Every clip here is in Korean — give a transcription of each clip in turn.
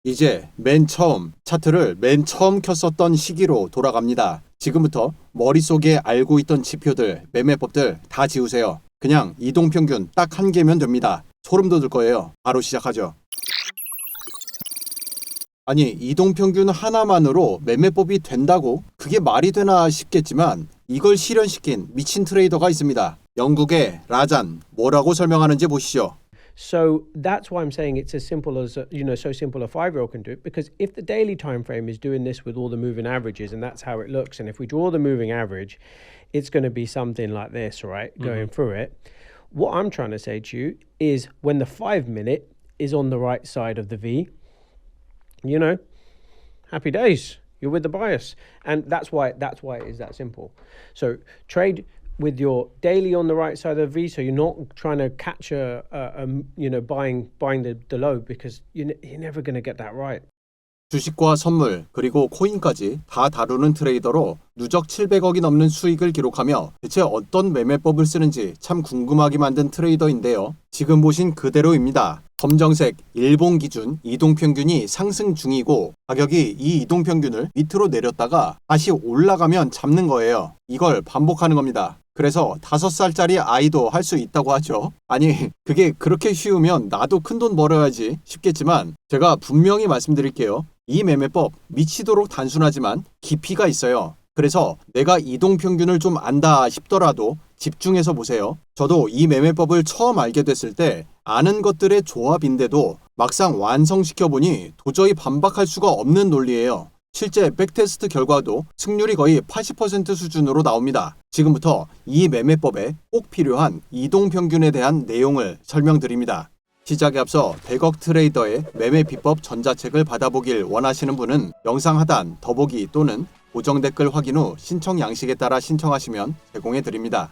이제 맨 처음 차트를 맨 처음 켰었던 시기로 돌아갑니다. 지금부터 머릿속에 알고 있던 지표들, 매매법들 다 지우세요. 그냥 이동평균 딱 한 개면 됩니다. 소름 돋을 거예요. 바로 시작하죠. 아니, 이동평균 하나만으로 매매법이 된다고? 그게 말이 되나 싶겠지만 이걸 실현시킨 미친 트레이더가 있습니다. 영국의 라잔, 뭐라고 설명하는지 보시죠. So that's why I'm saying it's as simple as, so simple a 5-year-old can do it. Because if the daily time frame is doing this with all the moving averages, and that's how it looks, and if we draw the moving average, it's going to be something like this, right? Going through it. What I'm trying to say to you is when the 5-minute is on the right side of the V, happy days. You're with the bias, and that's why it is that simple. So trade with your daily on the right side of the V, so you're not trying to catch buying the low, because you're never going to get that right. 주식과 선물, 그리고 코인까지 다 다루는 트레이더로 누적 700억이 넘는 수익을 기록하며 대체 어떤 매매법을 쓰는지 참 궁금하게 만든 트레이더인데요. 지금 보신 그대로입니다. 검정색 일본 기준 이동평균이 상승 중이고 가격이 이 이동평균을 밑으로 내렸다가 다시 올라가면 잡는 거예요. 이걸 반복하는 겁니다. 그래서 5살짜리 아이도 할 수 있다고 하죠. 아니, 그게 그렇게 쉬우면 나도 큰돈 벌어야지 싶겠지만 제가 분명히 말씀드릴게요. 이 매매법 미치도록 단순하지만 깊이가 있어요. 그래서 내가 이동평균을 좀 안다 싶더라도 집중해서 보세요. 저도 이 매매법을 처음 알게 됐을 때 아는 것들의 조합인데도 막상 완성시켜보니 도저히 반박할 수가 없는 논리예요. 실제 백테스트 결과도 승률이 거의 80% 수준으로 나옵니다. 지금부터 이 매매법에 꼭 필요한 이동평균에 대한 내용을 설명드립니다. 시작에 앞서 100억 트레이더의 매매 비법 전자책을 받아보길 원하시는 분은 영상 하단 더보기 또는 고정 댓글 확인 후 신청 양식에 따라 신청하시면 제공해드립니다.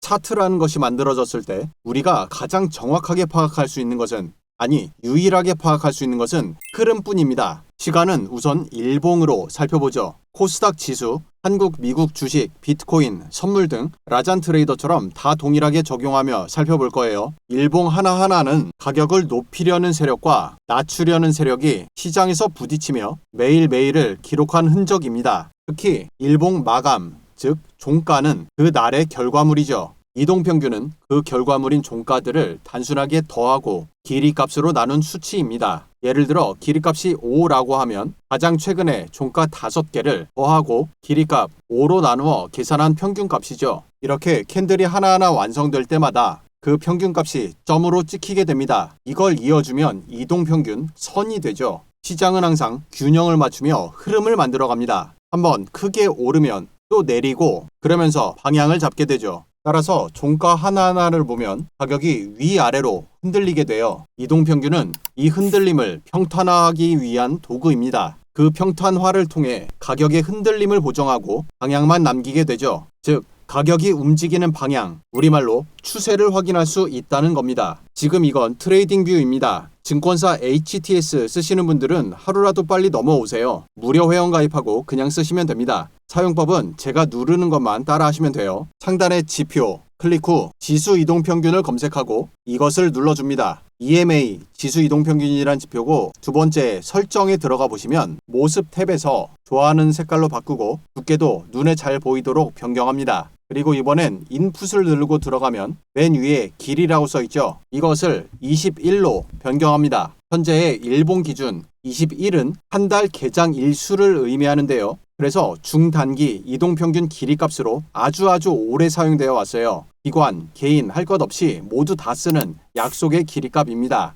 차트라는 것이 만들어졌을 때 우리가 가장 정확하게 파악할 수 있는 것은, 아니 유일하게 파악할 수 있는 것은 흐름뿐입니다. 시간은 우선 일봉으로 살펴보죠. 코스닥 지수, 한국, 미국 주식, 비트코인, 선물 등 라잔 트레이더처럼 다 동일하게 적용하며 살펴볼 거예요. 일봉 하나하나는 가격을 높이려는 세력과 낮추려는 세력이 시장에서 부딪히며 매일매일을 기록한 흔적입니다. 특히 일봉 마감, 즉 종가는 그 날의 결과물이죠. 이동평균은 그 결과물인 종가들을 단순하게 더하고 길이값으로 나눈 수치입니다. 예를 들어 길이값이 5라고 하면 가장 최근에 종가 5개를 더하고 길이값 5로 나누어 계산한 평균값이죠. 이렇게 캔들이 하나하나 완성될 때마다 그 평균값이 점으로 찍히게 됩니다. 이걸 이어주면 이동평균 선이 되죠. 시장은 항상 균형을 맞추며 흐름을 만들어갑니다. 한번 크게 오르면 또 내리고 그러면서 방향을 잡게 되죠. 따라서 종가 하나하나를 보면 가격이 위아래로 흔들리게 돼요. 이동평균은 이 흔들림을 평탄화하기 위한 도구입니다. 그 평탄화를 통해 가격의 흔들림을 보정하고 방향만 남기게 되죠. 즉, 가격이 움직이는 방향, 우리말로 추세를 확인할 수 있다는 겁니다. 지금 이건 트레이딩 뷰입니다. 증권사 HTS 쓰시는 분들은 하루라도 빨리 넘어오세요. 무료 회원 가입하고 그냥 쓰시면 됩니다. 사용법은 제가 누르는 것만 따라 하시면 돼요. 상단의 지표, 클릭 후 지수 이동평균을 검색하고 이것을 눌러줍니다. EMA, 지수 이동평균이란 지표고 두 번째 설정에 들어가 보시면 모습 탭에서 좋아하는 색깔로 바꾸고 두께도 눈에 잘 보이도록 변경합니다. 그리고 이번엔 인풋을 누르고 들어가면 맨 위에 길이라고 써있죠. 이것을 21로 변경합니다. 현재의 일본 기준 21은 한 달 개장 일수를 의미하는데요. 그래서 중단기 이동평균 길이값으로 아주 오래 사용되어 왔어요. 기관, 개인 할 것 없이 모두 다 쓰는 약속의 길이값입니다.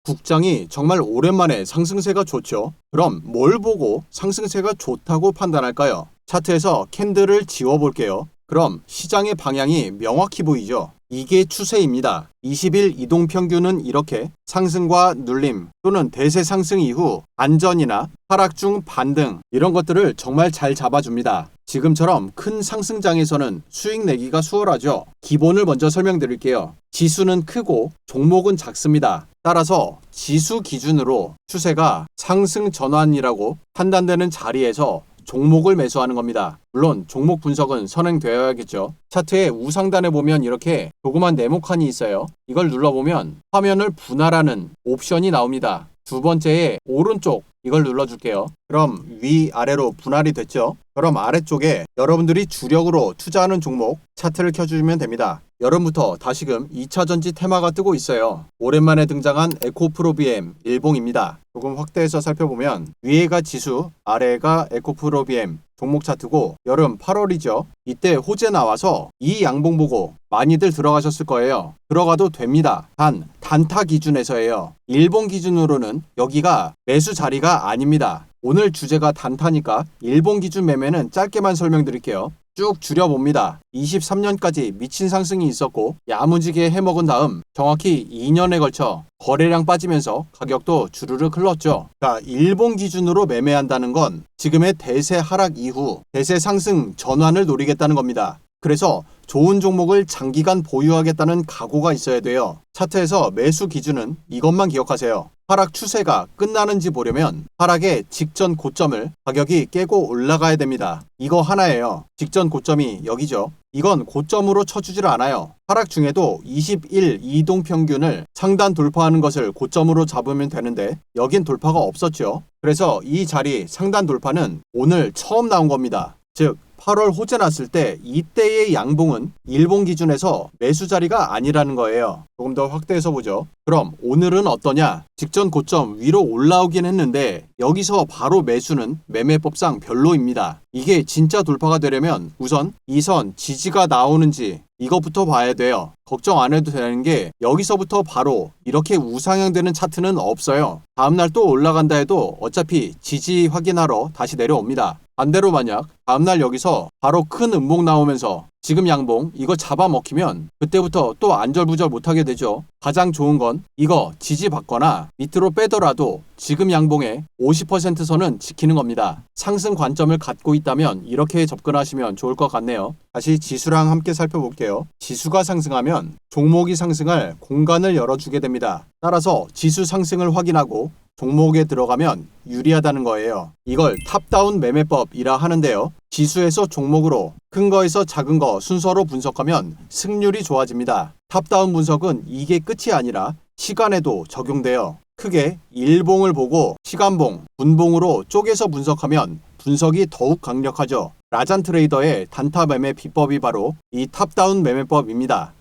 국장이 정말 오랜만에 상승세가 좋죠. 그럼 뭘 보고 상승세가 좋다고 판단할까요? 차트에서 캔들을 지워볼게요. 그럼 시장의 방향이 명확히 보이죠. 이게 추세입니다. 20일 이동평균은 이렇게 상승과 눌림 또는 대세 상승 이후 안전이나 하락 중 반등 이런 것들을 정말 잘 잡아줍니다. 지금처럼 큰 상승장에서는 수익 내기가 수월하죠. 기본을 먼저 설명드릴게요. 지수는 크고 종목은 작습니다. 따라서 지수 기준으로 추세가 상승 전환이라고 판단되는 자리에서 종목을 매수하는 겁니다. 물론 종목 분석은 선행되어야겠죠. 차트의 우상단에 보면 이렇게 조그만 네모칸이 있어요. 이걸 눌러보면 화면을 분할하는 옵션이 나옵니다. 두 번째에 오른쪽 이걸 눌러줄게요. 그럼 위아래로 분할이 됐죠. 그럼 아래쪽에 여러분들이 주력으로 투자하는 종목 차트를 켜주시면 됩니다. 여름부터 다시금 2차전지 테마가 뜨고 있어요. 오랜만에 등장한 에코프로비엠 일봉입니다. 조금 확대해서 살펴보면 위에가 지수, 아래가 에코프로비엠 종목 차트고 여름 8월이죠. 이때 호재 나와서 이 양봉 보고 많이들 들어가셨을 거예요. 들어가도 됩니다. 단 단타 기준에서예요. 일봉 기준으로는 여기가 매수 자리가 아닙니다. 오늘 주제가 단타니까 일봉 기준 매매는 짧게만 설명드릴게요. 쭉 줄여봅니다. 23년까지 미친 상승이 있었고 야무지게 해먹은 다음 정확히 2년에 걸쳐 거래량 빠지면서 가격도 주르륵 흘렀죠. 자, 일봉 기준으로 매매한다는 건 지금의 대세 하락 이후 대세 상승 전환을 노리겠다는 겁니다. 그래서 좋은 종목을 장기간 보유하겠다는 각오가 있어야 돼요. 차트에서 매수 기준은 이것만 기억하세요. 하락 추세가 끝나는지 보려면 하락의 직전 고점을 가격이 깨고 올라가야 됩니다. 이거 하나예요. 직전 고점이 여기죠. 이건 고점으로 쳐주질 않아요. 하락 중에도 21 이동평균을 상단 돌파하는 것을 고점으로 잡으면 되는데 여긴 돌파가 없었죠. 그래서 이 자리 상단 돌파는 오늘 처음 나온 겁니다. 즉 8월 호재 났을 때 이때의 양봉은 일봉 기준에서 매수 자리가 아니라는 거예요. 조금 더 확대해서 보죠. 그럼 오늘은 어떠냐? 직전 고점 위로 올라오긴 했는데 여기서 바로 매수는 매매법상 별로입니다. 이게 진짜 돌파가 되려면 우선 이 선 지지가 나오는지 이것부터 봐야 돼요. 걱정 안 해도 되는 게 여기서부터 바로 이렇게 우상향 되는 차트는 없어요. 다음날 또 올라간다 해도 어차피 지지 확인하러 다시 내려옵니다. 반대로 만약 다음날 여기서 바로 큰 음봉 나오면서 지금 양봉 이거 잡아먹히면 그때부터 또 안절부절 못하게 되죠. 가장 좋은 건 이거 지지받거나 밑으로 빼더라도 지금 양봉의 50% 선은 지키는 겁니다. 상승 관점을 갖고 있다면 이렇게 접근하시면 좋을 것 같네요. 다시 지수랑 함께 살펴볼게요. 지수가 상승하면 종목이 상승할 공간을 열어주게 됩니다. 따라서 지수 상승을 확인하고 종목에 들어가면 유리하다는 거예요. 이걸 탑다운 매매법이라 하는데요. 지수에서 종목으로 큰 거에서 작은 거 순서로 분석하면 승률이 좋아집니다. 탑다운 분석은 이게 끝이 아니라 시간에도 적용돼요. 크게 일봉을 보고 시간봉, 분봉으로 쪼개서 분석하면 분석이 더욱 강력하죠. 라잔 트레이더의 단타 매매 비법이 바로 이 탑다운 매매법입니다.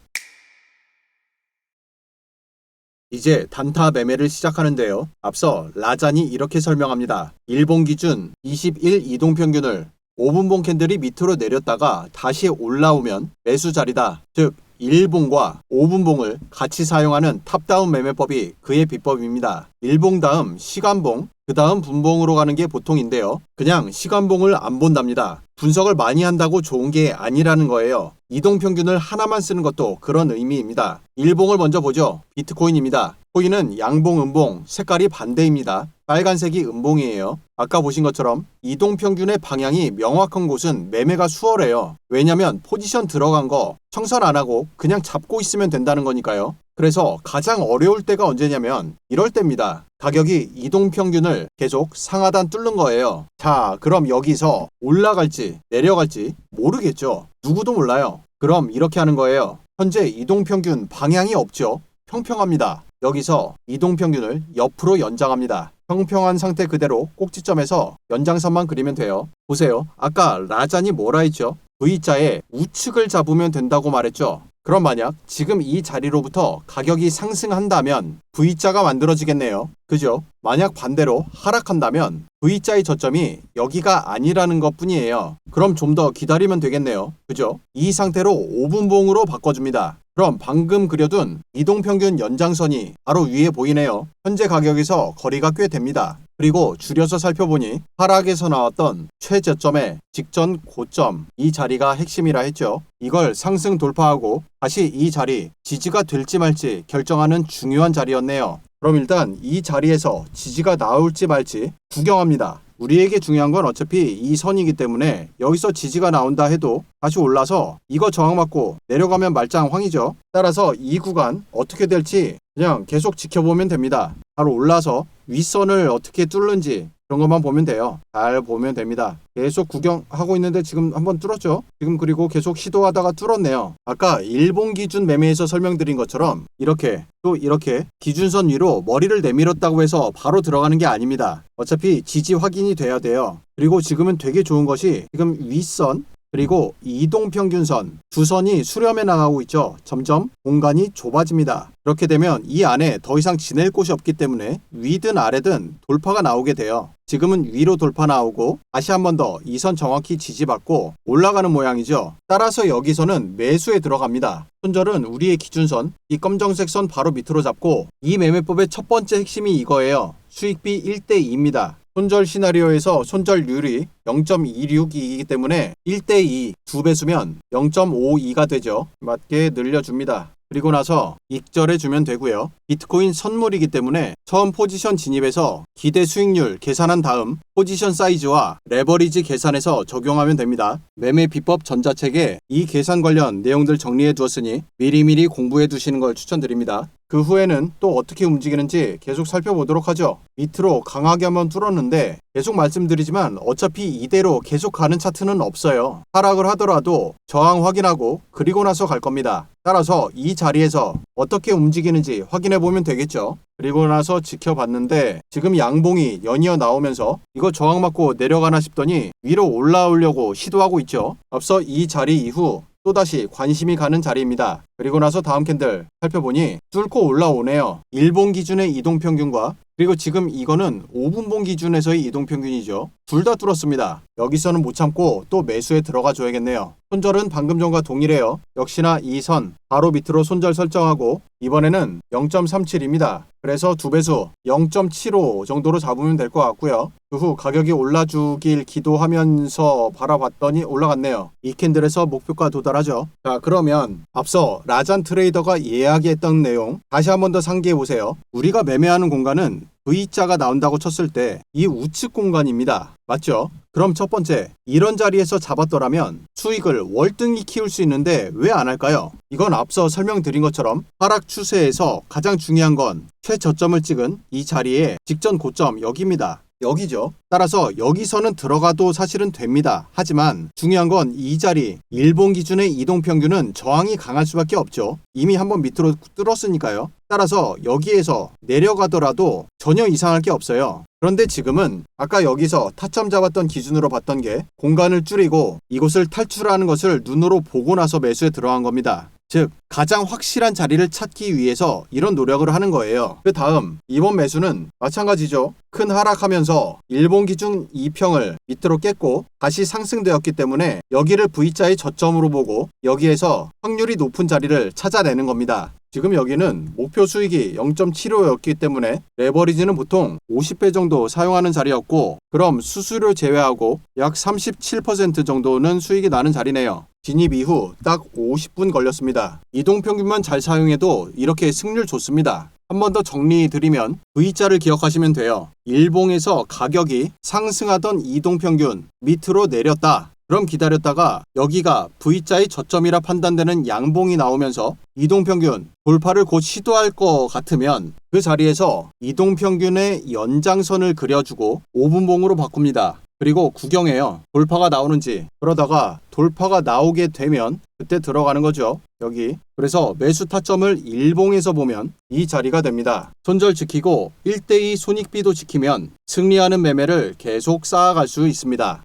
이제 단타 매매를 시작하는데요. 앞서 라잔이 이렇게 설명합니다. 일봉 기준 21 이동평균을 5분봉 캔들이 밑으로 내렸다가 다시 올라오면 매수 자리다. 즉 1봉과 5분봉을 같이 사용하는 탑다운 매매법이 그의 비법입니다. 1봉 다음 시간봉, 그 다음 분봉으로 가는 게 보통인데요. 그냥 시간봉을 안 본답니다. 분석을 많이 한다고 좋은 게 아니라는 거예요. 이동평균을 하나만 쓰는 것도 그런 의미입니다. 일봉을 먼저 보죠. 비트코인입니다. 코인은 양봉, 음봉, 색깔이 반대입니다. 빨간색이 음봉이에요. 아까 보신 것처럼 이동평균의 방향이 명확한 곳은 매매가 수월해요. 왜냐면 포지션 들어간 거 청산 안 하고 그냥 잡고 있으면 된다는 거니까요. 그래서 가장 어려울 때가 언제냐면 이럴 때입니다. 가격이 이동평균을 계속 상하단 뚫는 거예요. 자, 그럼 여기서 올라갈지 내려갈지 모르겠죠. 누구도 몰라요. 그럼 이렇게 하는 거예요. 현재 이동평균 방향이 없죠. 평평합니다. 여기서 이동평균을 옆으로 연장합니다. 평평한 상태 그대로 꼭지점에서 연장선만 그리면 돼요. 보세요. 아까 라잔이 뭐라 했죠? V자의 우측을 잡으면 된다고 말했죠. 그럼 만약 지금 이 자리로부터 가격이 상승한다면 V자가 만들어지겠네요. 그죠? 만약 반대로 하락한다면 V자의 저점이 여기가 아니라는 것 뿐이에요. 그럼 좀 더 기다리면 되겠네요. 그죠? 이 상태로 5분봉으로 바꿔줍니다. 그럼 방금 그려둔 이동평균 연장선이 바로 위에 보이네요. 현재 가격에서 거리가 꽤 됩니다. 그리고 줄여서 살펴보니 하락에서 나왔던 최저점의 직전 고점, 이 자리가 핵심이라 했죠. 이걸 상승 돌파하고 다시 이 자리 지지가 될지 말지 결정하는 중요한 자리였네요. 그럼 일단 이 자리에서 지지가 나올지 말지 구경합니다. 우리에게 중요한 건 어차피 이 선이기 때문에 여기서 지지가 나온다 해도 다시 올라서 이거 저항받고 내려가면 말짱황이죠. 따라서 이 구간 어떻게 될지 그냥 계속 지켜보면 됩니다. 바로 올라서 윗선을 어떻게 뚫는지 그런 것만 보면 돼요. 잘 보면 됩니다. 계속 구경하고 있는데 지금 한번 뚫었죠. 지금 그리고 계속 시도하다가 뚫었네요. 아까 일본 기준 매매에서 설명드린 것처럼 이렇게 또 이렇게 기준선 위로 머리를 내밀었다고 해서 바로 들어가는 게 아닙니다. 어차피 지지 확인이 돼야 돼요. 그리고 지금은 되게 좋은 것이 지금 윗선 그리고 이동평균선 두 선이 수렴해 나가고 있죠. 점점 공간이 좁아집니다. 그렇게 되면 이 안에 더 이상 지낼 곳이 없기 때문에 위든 아래든 돌파가 나오게 돼요. 지금은 위로 돌파 나오고 다시 한 번 더 이 선 정확히 지지받고 올라가는 모양이죠. 따라서 여기서는 매수에 들어갑니다. 손절은 우리의 기준선 이 검정색 선 바로 밑으로 잡고 이 매매법의 첫 번째 핵심이 이거예요. 수익비 1대2입니다. 손절 시나리오에서 손절률이 0.26이기 때문에 1대2 2배수면 0.52가 되죠. 맞게 늘려줍니다. 그리고 나서 익절해 주면 되고요. 비트코인 선물이기 때문에 처음 포지션 진입해서 기대 수익률 계산한 다음 포지션 사이즈와 레버리지 계산해서 적용하면 됩니다. 매매 비법 전자책에 이 계산 관련 내용들 정리해 두었으니 미리미리 공부해 두시는 걸 추천드립니다. 그 후에는 또 어떻게 움직이는지 계속 살펴보도록 하죠. 밑으로 강하게 한번 뚫었는데 계속 말씀드리지만 어차피 이대로 계속 가는 차트는 없어요. 하락을 하더라도 저항 확인하고 그리고 나서 갈 겁니다. 따라서 이 자리에서 어떻게 움직이는지 확인해 보면 되겠죠. 그리고 나서 지켜봤는데 지금 양봉이 연이어 나오면서 이거 저항 맞고 내려가나 싶더니 위로 올라오려고 시도하고 있죠. 앞서 이 자리 이후 또다시 관심이 가는 자리입니다. 그리고 나서 다음 캔들 살펴보니 뚫고 올라오네요. 일본 기준의 이동평균과 그리고 지금 이거는 5분봉 기준에서의 이동평균이죠. 둘 다 뚫었습니다. 여기서는 못 참고 또 매수에 들어가 줘야겠네요. 손절은 방금 전과 동일해요. 역시나 이 선 바로 밑으로 손절 설정하고 이번에는 0.37입니다. 그래서 2배수 0.75 정도로 잡으면 될 것 같고요. 그 후 가격이 올라주길 기도하면서 바라봤더니 올라갔네요. 이 캔들에서 목표가 도달하죠. 자, 그러면 앞서 라잔 트레이더가 이야기했던 내용 다시 한 번 더 상기해 보세요. 우리가 매매하는 공간은 V자가 나온다고 쳤을 때 이 우측 공간입니다. 맞죠? 그럼 첫 번째, 이런 자리에서 잡았더라면 수익을 월등히 키울 수 있는데 왜 안 할까요? 이건 앞서 설명드린 것처럼 하락 추세에서 가장 중요한 건 최저점을 찍은 이 자리의 직전 고점 여기입니다. 여기죠. 따라서 여기서는 들어가도 사실은 됩니다. 하지만 중요한 건 이 자리 일본 기준의 이동평균은 저항이 강할 수밖에 없죠. 이미 한번 밑으로 뚫었으니까요. 따라서 여기에서 내려가더라도 전혀 이상할 게 없어요. 그런데 지금은 아까 여기서 타점 잡았던 기준으로 봤던 게 공간을 줄이고 이곳을 탈출하는 것을 눈으로 보고 나서 매수에 들어간 겁니다. 즉 가장 확실한 자리를 찾기 위해서 이런 노력을 하는 거예요. 그 다음 이번 매수는 마찬가지죠. 큰 하락하면서 일본 기준 2평을 밑으로 깼고 다시 상승되었기 때문에 여기를 V자의 저점으로 보고 여기에서 확률이 높은 자리를 찾아내는 겁니다. 지금 여기는 목표 수익이 0.75였기 때문에 레버리지는 보통 50배 정도 사용하는 자리였고 그럼 수수료 제외하고 약 37% 정도는 수익이 나는 자리네요. 진입 이후 딱 50분 걸렸습니다. 이동평균만 잘 사용해도 이렇게 승률 좋습니다. 한 번 더 정리드리면 V자를 기억하시면 돼요. 일봉에서 가격이 상승하던 이동평균 밑으로 내렸다. 그럼 기다렸다가 여기가 V자의 저점이라 판단되는 양봉이 나오면서 이동평균 돌파를 곧 시도할 것 같으면 그 자리에서 이동평균의 연장선을 그려주고 5분봉으로 바꿉니다. 그리고 구경해요. 돌파가 나오는지. 그러다가 돌파가 나오게 되면 그때 들어가는 거죠. 여기. 그래서 매수 타점을 일봉에서 보면 이 자리가 됩니다. 손절 지키고 1대2 손익비도 지키면 승리하는 매매를 계속 쌓아갈 수 있습니다.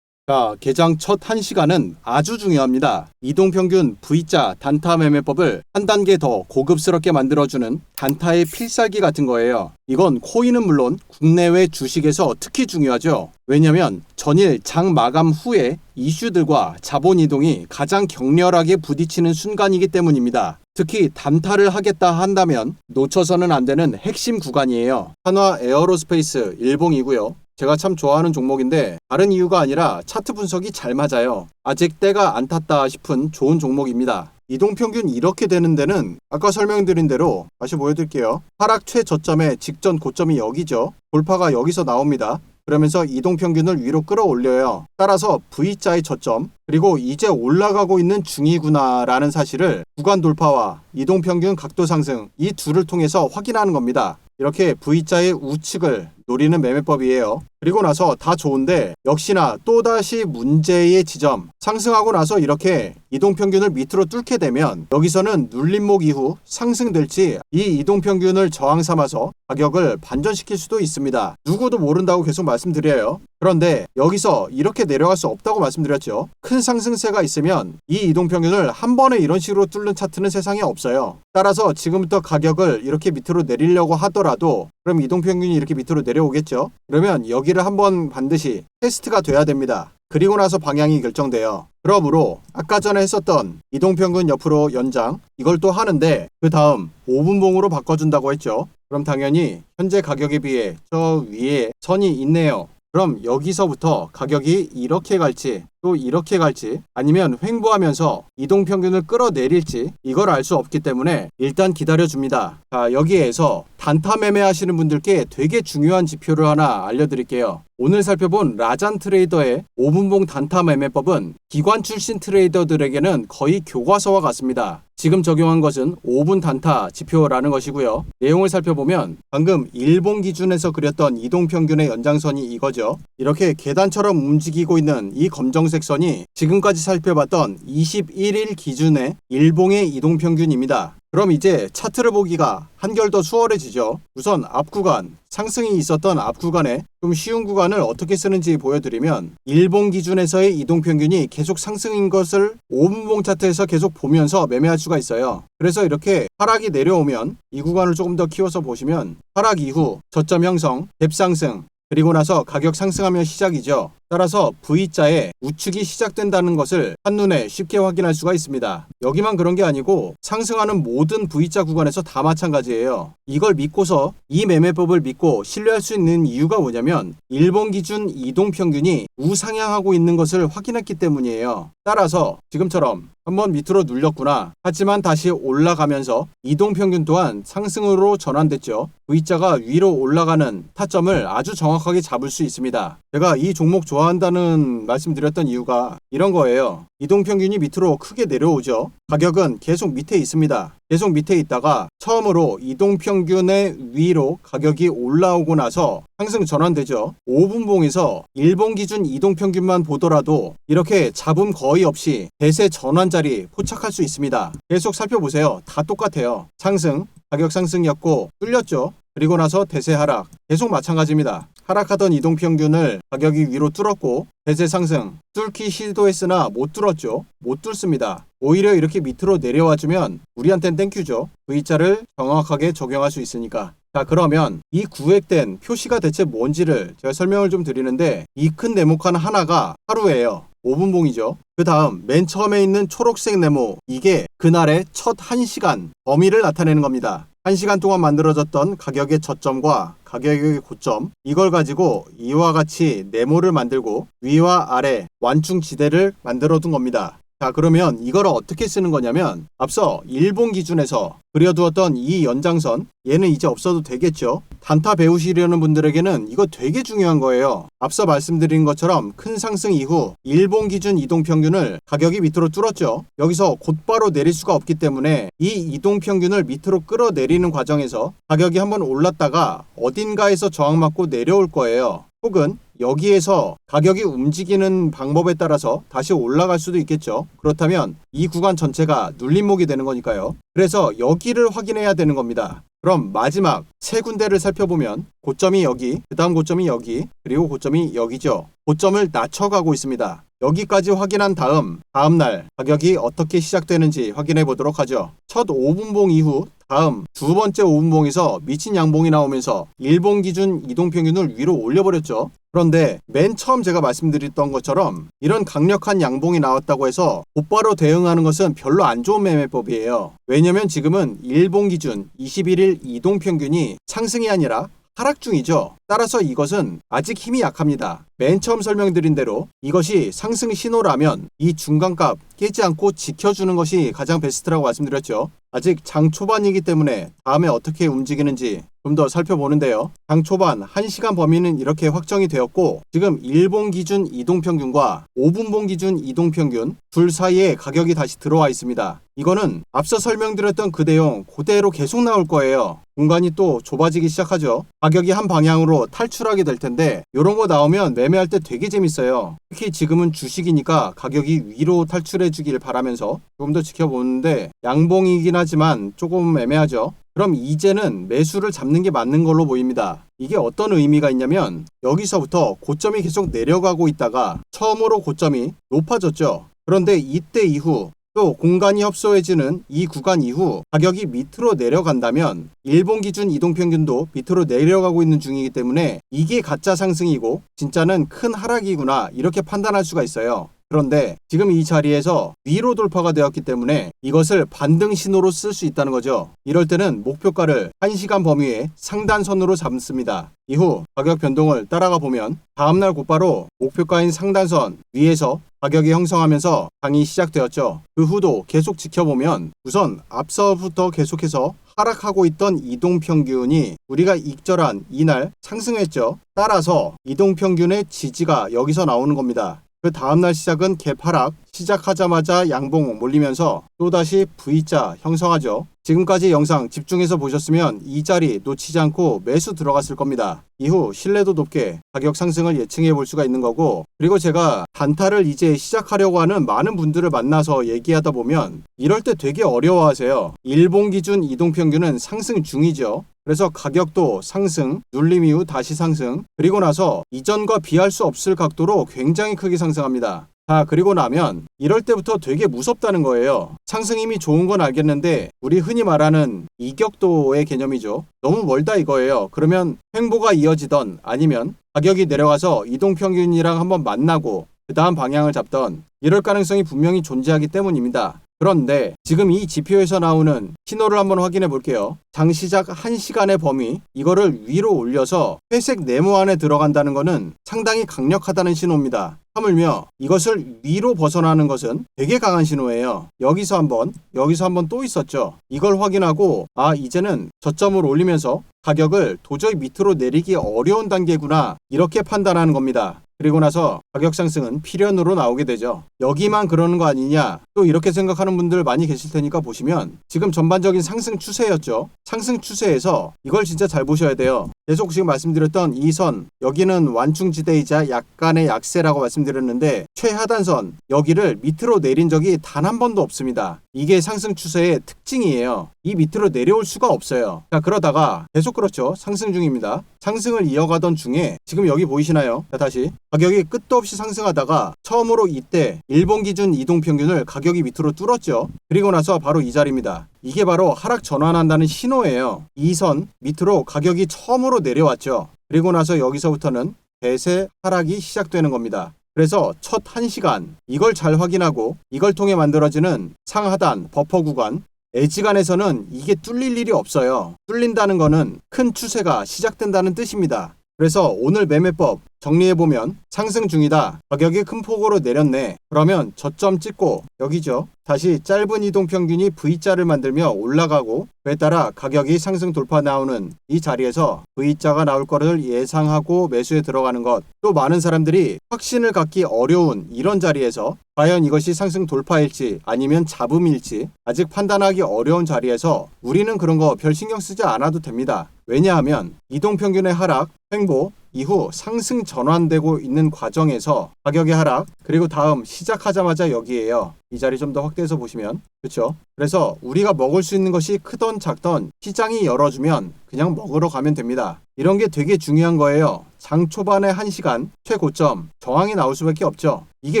자, 개장 첫 1시간은 아주 중요합니다. 이동평균 V자 단타 매매법을 한 단계 더 고급스럽게 만들어주는 단타의 필살기 같은 거예요. 이건 코인은 물론 국내외 주식에서 특히 중요하죠. 왜냐면 전일 장 마감 후에 이슈들과 자본 이동이 가장 격렬하게 부딪히는 순간이기 때문입니다. 특히 단타를 하겠다 한다면 놓쳐서는 안 되는 핵심 구간이에요. 한화 에어로스페이스 일봉이고요. 제가 참 좋아하는 종목인데 다른 이유가 아니라 차트 분석이 잘 맞아요. 아직 때가 안 탔다 싶은 좋은 종목입니다. 이동평균 이렇게 되는 데는 아까 설명드린 대로 다시 보여드릴게요. 하락 최저점의 직전 고점이 여기죠. 돌파가 여기서 나옵니다. 그러면서 이동평균을 위로 끌어올려요. 따라서 V자의 저점 그리고 이제 올라가고 있는 중이구나 라는 사실을 구간 돌파와 이동평균 각도 상승 이 둘을 통해서 확인하는 겁니다. 이렇게 V자의 우측을 노리는 매매법이에요. 그리고 나서 다 좋은데 역시나 또다시 문제의 지점, 상승하고 나서 이렇게 이동평균을 밑으로 뚫게 되면 여기서는 눌림목 이후 상승될지 이 이동평균을 저항 삼아서 가격을 반전시킬 수도 있습니다. 누구도 모른다고 계속 말씀드려요. 그런데 여기서 이렇게 내려갈 수 없다고 말씀드렸죠. 큰 상승세가 있으면 이 이동평균을 한 번에 이런 식으로 뚫는 차트는 세상에 없어요. 따라서 지금부터 가격을 이렇게 밑으로 내리려고 하더라도 그럼 이동평균이 이렇게 밑으로 내려오겠죠. 그러면 여기를 한번 반드시 테스트가 돼야 됩니다. 그리고 나서 방향이 결정돼요. 그러므로 아까 전에 했었던 이동평균 옆으로 연장 이걸 또 하는데 그 다음 5분봉으로 바꿔준다고 했죠. 그럼 당연히 현재 가격에 비해 저 위에 선이 있네요. 그럼 여기서부터 가격이 이렇게 갈지 또 이렇게 갈지 아니면 횡보하면서 이동평균을 끌어내릴지 이걸 알 수 없기 때문에 일단 기다려줍니다. 자, 여기에서 단타 매매하시는 분들께 되게 중요한 지표를 하나 알려드릴게요. 오늘 살펴본 라잔 트레이더의 5분봉 단타 매매법은 기관 출신 트레이더들에게는 거의 교과서와 같습니다. 지금 적용한 것은 5분 단타 지표라는 것이고요. 내용을 살펴보면 방금 일본 기준에서 그렸던 이동평균의 연장선이 이거죠. 이렇게 계단처럼 움직이고 있는 이 검정색 선이 지금까지 살펴봤던 21일 기준의 일봉의 이동평균입니다. 그럼 이제 차트를 보기가 한결 더 수월해지죠. 우선 앞 구간, 상승이 있었던 앞 구간에 좀 쉬운 구간을 어떻게 쓰는지 보여드리면 일본 기준에서의 이동평균이 계속 상승인 것을 5분봉 차트에서 계속 보면서 매매할 수가 있어요. 그래서 이렇게 하락이 내려오면 이 구간을 조금 더 키워서 보시면 하락 이후 저점 형성, 갭 상승, 그리고 나서 가격 상승하면 시작이죠. 따라서 V자의 우측이 시작된다는 것을 한눈에 쉽게 확인할 수가 있습니다. 여기만 그런 게 아니고 상승하는 모든 V자 구간에서 다 마찬가지예요. 이걸 믿고서 이 매매법을 믿고 신뢰할 수 있는 이유가 뭐냐면 일본 기준 이동평균이 우상향하고 있는 것을 확인했기 때문이에요. 따라서 지금처럼 한번 밑으로 눌렸구나. 하지만 다시 올라가면서 이동평균 또한 상승으로 전환됐죠. V자가 위로 올라가는 타점을 아주 정확하게 잡을 수 있습니다. 제가 이 종목 좋아한다는 말씀드렸던 이유가 이런 거예요. 이동평균이 밑으로 크게 내려오죠. 가격은 계속 밑에 있습니다. 계속 밑에 있다가 처음으로 이동평균의 위로 가격이 올라오고 나서 상승 전환되죠. 5분봉에서 일본 기준 이동평균만 보더라도 이렇게 잡음 거의 없이 대세 전환 자리 포착할 수 있습니다. 계속 살펴보세요. 다 똑같아요. 상승, 가격 상승이었고 뚫렸죠. 그리고 나서 대세 하락, 계속 마찬가지입니다. 하락하던 이동평균을 가격이 위로 뚫었고 대세 상승, 뚫기 시도했으나 못 뚫었죠. 못 뚫습니다. 오히려 이렇게 밑으로 내려와주면 우리한텐 땡큐죠. V자를 정확하게 적용할 수 있으니까. 자, 그러면 이 구획된 표시가 대체 뭔지를 제가 설명을 좀 드리는데 이 큰 네모칸 하나가 하루예요. 5분봉이죠. 그 다음 맨 처음에 있는 초록색 네모, 이게 그날의 첫 1시간 범위를 나타내는 겁니다. 1시간 동안 만들어졌던 가격의 저점과 가격의 고점, 이걸 가지고 이와 같이 네모를 만들고 위와 아래 완충 지대를 만들어 둔 겁니다. 자, 그러면 이걸 어떻게 쓰는 거냐면 앞서 일본 기준에서 그려두었던 이 연장선, 얘는 이제 없어도 되겠죠. 단타 배우시려는 분들에게는 이거 되게 중요한 거예요. 앞서 말씀드린 것처럼 큰 상승 이후 일본 기준 이동평균을 가격이 밑으로 뚫었죠. 여기서 곧바로 내릴 수가 없기 때문에 이 이동평균을 밑으로 끌어내리는 과정에서 가격이 한번 올랐다가 어딘가에서 저항받고 내려올 거예요. 혹은 여기에서 가격이 움직이는 방법에 따라서 다시 올라갈 수도 있겠죠. 그렇다면 이 구간 전체가 눌림목이 되는 거니까요. 그래서 여기를 확인해야 되는 겁니다. 그럼 마지막 세 군데를 살펴보면 고점이 여기, 그 다음 고점이 여기, 그리고 고점이 여기죠. 고점을 낮춰가고 있습니다. 여기까지 확인한 다음날 가격이 어떻게 시작되는지 확인해 보도록 하죠. 첫 5분봉 이후 다음 두 번째 5분봉에서 미친 양봉이 나오면서 일본 기준 이동평균을 위로 올려버렸죠. 그런데 맨 처음 제가 말씀드렸던 것처럼 이런 강력한 양봉이 나왔다고 해서 곧바로 대응하는 것은 별로 안 좋은 매매법이에요. 왜냐면 지금은 일본 기준 21일 이동평균이 상승이 아니라 하락 중이죠. 따라서 이것은 아직 힘이 약합니다. 맨 처음 설명드린 대로 이것이 상승 신호라면 이 중간값 깨지 않고 지켜주는 것이 가장 베스트라고 말씀드렸죠. 아직 장 초반이기 때문에 다음에 어떻게 움직이는지 좀 더 살펴보는데요. 장 초반 1시간 범위는 이렇게 확정이 되었고 지금 1봉 기준 이동평균과 5분봉 기준 이동평균 둘 사이에 가격이 다시 들어와 있습니다. 이거는 앞서 설명드렸던 그 내용 그대로 계속 나올 거예요. 공간이 또 좁아지기 시작하죠. 가격이 한 방향으로 탈출하게 될 텐데 이런 거 나오면 매매할 때 되게 재밌어요. 특히 지금은 주식이니까 가격이 위로 탈출해 주길 바라면서 조금 더 지켜보는데 양봉이긴 하지만 조금 애매하죠. 그럼 이제는 매수를 잡는 게 맞는 걸로 보입니다. 이게 어떤 의미가 있냐면 여기서부터 고점이 계속 내려가고 있다가 처음으로 고점이 높아졌죠. 그런데 이때 이후 또 공간이 협소해지는 이 구간 이후 가격이 밑으로 내려간다면 일봉 기준 이동평균도 밑으로 내려가고 있는 중이기 때문에 이게 가짜 상승이고 진짜는 큰 하락이구나 이렇게 판단할 수가 있어요. 그런데 지금 이 자리에서 위로 돌파가 되었기 때문에 이것을 반등 신호로 쓸 수 있다는 거죠. 이럴 때는 목표가를 1시간 범위의 상단선으로 잡습니다. 이후 가격 변동을 따라가 보면 다음날 곧바로 목표가인 상단선 위에서 가격이 형성하면서 강이 시작되었죠. 그 후도 계속 지켜보면 우선 앞서부터 계속해서 하락하고 있던 이동평균이 우리가 익절한 이날 상승했죠. 따라서 이동평균의 지지가 여기서 나오는 겁니다. 그 다음날 시작은 갭 하락, 시작하자마자 양봉 몰리면서 또다시 V자 형성하죠. 지금까지 영상 집중해서 보셨으면 이 자리 놓치지 않고 매수 들어갔을 겁니다. 이후 신뢰도 높게 가격 상승을 예측해 볼 수가 있는 거고 그리고 제가 단타를 이제 시작하려고 하는 많은 분들을 만나서 얘기하다 보면 이럴 때 되게 어려워하세요. 일봉 기준 이동평균은 상승 중이죠. 그래서 가격도 상승, 눌림 이후 다시 상승, 그리고 나서 이전과 비할 수 없을 각도로 굉장히 크게 상승합니다. 자, 그리고 나면 이럴 때부터 되게 무섭다는 거예요. 상승 힘이 좋은 건 알겠는데 우리 흔히 말하는 이격도의 개념이죠. 너무 멀다 이거예요. 그러면 횡보가 이어지던 아니면 가격이 내려가서 이동평균이랑 한번 만나고 그 다음 방향을 잡던 이럴 가능성이 분명히 존재하기 때문입니다. 그런데 지금 이 지표에서 나오는 신호를 한번 확인해 볼게요. 장시작 1시간의 범위 이거를 위로 올려서 회색 네모 안에 들어간다는 것은 상당히 강력하다는 신호입니다. 하물며 이것을 위로 벗어나는 것은 되게 강한 신호예요. 여기서 한번 또 있었죠. 이걸 확인하고 이제는 저점을 올리면서 가격을 도저히 밑으로 내리기 어려운 단계구나 이렇게 판단하는 겁니다. 그리고 나서 가격 상승은 필연으로 나오게 되죠. 여기만 그러는 거 아니냐 또 이렇게 생각하는 분들 많이 계실 테니까 보시면 지금 전반적인 상승 추세였죠. 상승 추세에서 이걸 진짜 잘 보셔야 돼요. 계속 지금 말씀드렸던 이 선 여기는 완충지대이자 약간의 약세라고 말씀드렸는데 최하단선 여기를 밑으로 내린 적이 단 한 번도 없습니다. 이게 상승 추세의 특징이에요. 이 밑으로 내려올 수가 없어요. 자, 그러다가 계속 그렇죠. 상승 중입니다. 상승을 이어가던 중에 지금 여기 보이시나요? 자, 다시 가격이 끝도 없이 상승하다가 처음으로 이때 일봉 기준 이동평균을 가격이 밑으로 뚫었죠. 그리고 나서 바로 이 자리입니다. 이게 바로 하락 전환한다는 신호예요. 이 선 밑으로 가격이 처음으로 내려왔죠. 그리고 나서 여기서부터는 대세 하락이 시작되는 겁니다. 그래서 첫 1시간 이걸 잘 확인하고 이걸 통해 만들어지는 상하단 버퍼 구간 에지간에서는 이게 뚫릴 일이 없어요. 뚫린다는 거는 큰 추세가 시작된다는 뜻입니다. 그래서 오늘 매매법 정리해보면 상승 중이다. 가격이 큰 폭으로 내렸네. 그러면 저점 찍고 여기죠. 다시 짧은 이동평균이 V자를 만들며 올라가고 그에 따라 가격이 상승 돌파 나오는 이 자리에서 V자가 나올 거를 예상하고 매수에 들어가는 것. 또 많은 사람들이 확신을 갖기 어려운 이런 자리에서 과연 이것이 상승 돌파일지 아니면 잡음일지 아직 판단하기 어려운 자리에서 우리는 그런 거 별 신경 쓰지 않아도 됩니다. 왜냐하면 이동평균의 하락, 횡보, 이후 상승 전환되고 있는 과정에서 가격의 하락 그리고 다음 시작하자마자 여기에요. 이 자리 좀 더 확대해서 보시면 그렇죠. 그래서 우리가 먹을 수 있는 것이 크던 작던 시장이 열어주면 그냥 먹으러 가면 됩니다. 이런 게 되게 중요한 거예요. 장 초반에 1시간 최고점 저항이 나올 수밖에 없죠. 이게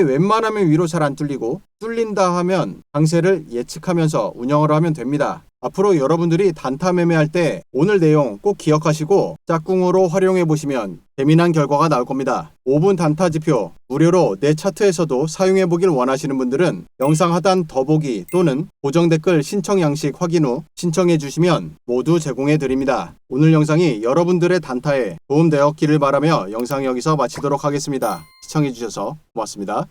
웬만하면 위로 잘 안 뚫리고 뚫린다 하면 강세를 예측하면서 운영을 하면 됩니다. 앞으로 여러분들이 단타 매매할 때 오늘 내용 꼭 기억하시고 짝꿍으로 활용해 보시면 재미난 결과가 나올 겁니다. 5분 단타 지표 무료로 내 차트에서도 사용해 보길 원하시는 분들은 영상 하단 더보기 또는 고정 댓글 신청 양식 확인 후 신청해 주시면 모두 제공해 드립니다. 오늘 영상이 여러분들의 단타에 도움되었기를 바라며 영상 여기서 마치도록 하겠습니다. 시청해 주셔서 고맙습니다.